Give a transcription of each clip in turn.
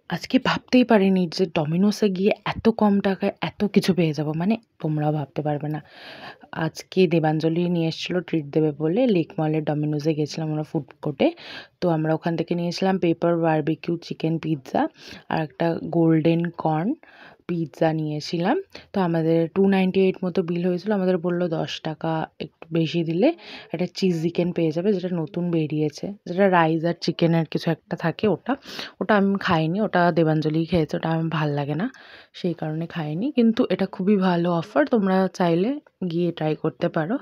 আজকে ভাবতেই পারিনি যে ডমিনোসে গিয়ে এত কম টাকায় এত কিছু পেয়ে যাবো। মানে তোমরাও ভাবতে পারবে না। আজকে দেবাঞ্জলি নিয়ে এসেছিলো ট্রিট দেবে বলে লেক মলের ডমিনোসে গেছিলাম আমরা ফুড কোর্টে। তো আমরা ওখান থেকে নিয়েছিলাম পেপার বারবিকিউ চিকেন পিৎজা আর একটা গোল্ডেন কর্ন পিৎজা নিয়েছিলাম। তো আমাদের 298 মতো বিল হয়েছিল। আমাদের বললো 10 টাকা একটু বেশি দিলে একটা চিজ চিকেন পেয়ে যাবে, যেটা নতুন বেরিয়েছে, যেটা রাইস আর চিকেনের কিছু একটা থাকে। ওটা আমি খাইনি, ওটা দেবাঞ্জলিই খেয়েছে, ওটা আমার ভাল লাগে না, সেই কারণে খাইনি। কিন্তু এটা খুবই ভালো অফার, তোমরা চাইলে গিয়ে ট্রাই করতে পারো।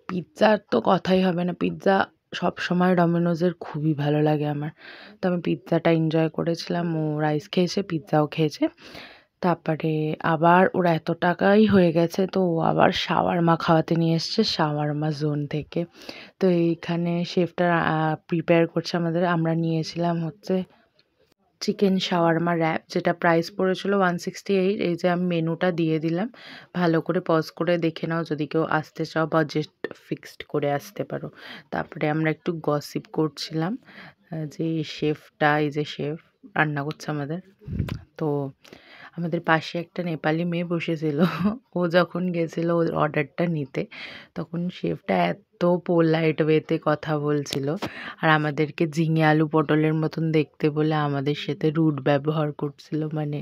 পিৎজার তো কথাই হবে না, পিৎজা সবসময় ডমিনোজের খুবই ভালো লাগে আমার। তো আমি পিৎজাটা এনজয় করেছিলাম, ও রাইস খেয়েছে পিৎজাও খেয়েছে। তারপরে আবার ওরা এত টাকাই হয়ে গেছে, তো ও আবার শাওয়ারমা খাওয়াতে নিয়ে এসছে শাওয়ারমা জোন থেকে। তো এইখানে শেফটা প্রিপেয়ার করছে আমাদের। আমরা নিয়েছিলাম হচ্ছে চিকেন শাওয়ারমা র্যাপ, যেটা প্রাইস পড়েছিল 168। এই যে আমি মেনুটা দিয়ে দিলাম, ভালো করে পজ করে দেখে নাও যদি কেউ আসতে চাও, বাজেট ফিক্সড করে আসতে পারো। তারপরে আমরা একটু গসিপ করছিলাম যে শেফটা, এই যে শেফ রান্না করছে আমাদের। তো আমাদের পাশে একটা নেপালি মেয়ে বসেছিল। ও যখন গেছিল ওর অর্ডারটা নিতে, তখন শেফটা এত পোলাইট ওয়েতে কথা বলছিল আর আমাদেরকে ঝিঙে আলু পটলের মতন দেখতে বলে আমাদের সাথে রুড ব্যবহার করছিল। মানে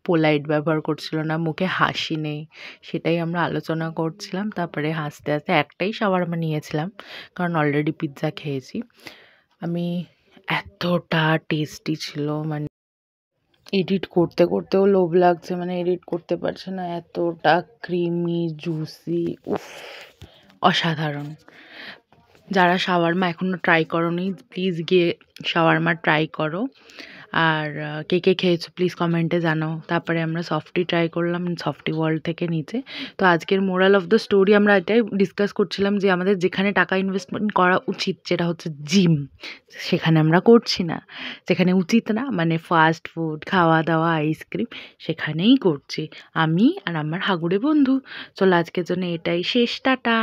পোলাইট ব্যবহার করছিল না, মুখে হাসি নেই, সেটাই আমরা আলোচনা করছিলাম। তারপরে হাসতে হাসতে একটাই শাওয়ারমা নিয়েছিলাম, কারণ অলরেডি পিৎজা খেয়েছি আমি। এতটা টেস্টি ছিল, মানে এডিট করতে করতেও লোভ লাগছে, মানে এডিট করতে পারছে না, এতটা ক্রিমি জুসি, উফ অসাধারণ। যারা শাওয়ারমা এখনও ট্রাই করোনি প্লিজ গিয়ে শাওয়ারমা ট্রাই করো। আর কে কে খেয়েছো প্লিজ কমেন্টে জানাও। তারপরে আমরা সফটি ট্রাই করলাম, সফটি ওয়ার্ল্ড থেকে নিচে। তো আজকের মোরাল অফ দ্য স্টোরি আমরা এটাই ডিসকাস করছিলাম যে আমাদের যেখানে টাকা ইনভেস্টমেন্ট করা উচিত, যেটা হচ্ছে জিম, সেখানে আমরা করছি না। যেখানে উচিত না, মানে ফাস্ট ফুড খাওয়া দাওয়া আইসক্রিম, সেখানেই করছি আমি আর আমার হাগুড়ে বন্ধু। চলো আজকের জন্য এটাই শেষ, টাটা।